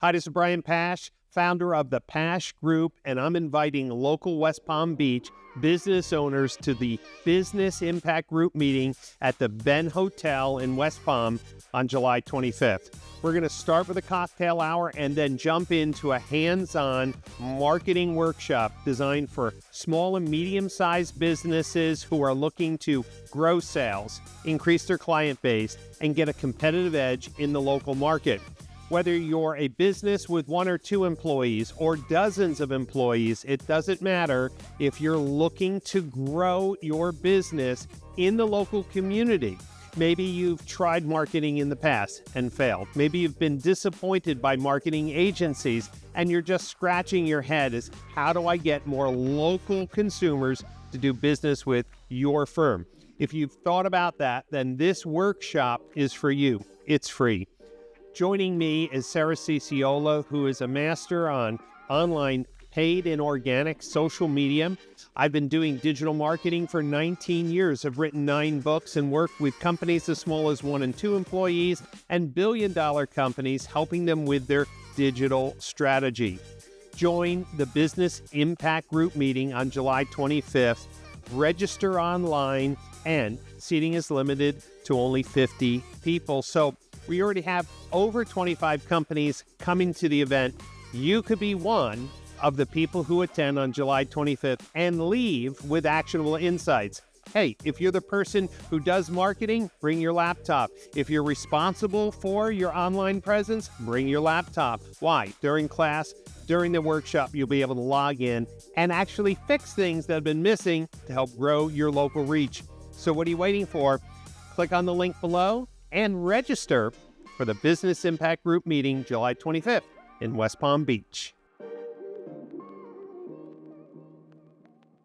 Hi, this is Brian Pash, founder of the Pash Group, and I'm inviting local West Palm Beach business owners to the Business Impact Group meeting at the Ben Hotel in West Palm on July 25th. We're going to start with a cocktail hour and then jump into a hands-on marketing workshop designed for small and medium-sized businesses who are looking to grow sales, increase their client base, and get a competitive edge in the local market. Whether you're a business with 1 or 2 employees or dozens of employees, it doesn't matter if you're looking to grow your business in the local community. Maybe you've tried marketing in the past and failed. Maybe you've been disappointed by marketing agencies and you're just scratching your head as how do I get more local consumers to do business with your firm? If you've thought about that, then this workshop is for you. It's free. Joining me is Sarah Ciciola, who is a master on online paid and organic social media. I've been doing digital marketing for 19 years. I've written 9 books and worked with companies as small as 1 and 2 employees and billion-dollar companies, helping them with their digital strategy. Join the Business Impact Group meeting on July 25th. Register online, and seating is limited to only 50 people. So we already have over 25 companies coming to the event. You could be one of the people who attend on July 25th and leave with actionable insights. Hey, if you're the person who does marketing, bring your laptop. If you're responsible for your online presence, bring your laptop. Why? During class, during the workshop, you'll be able to log in and actually fix things that have been missing to help grow your local reach. So what are you waiting for? Click on the link below and register for the Business Impact Group meeting July 25th in West Palm Beach.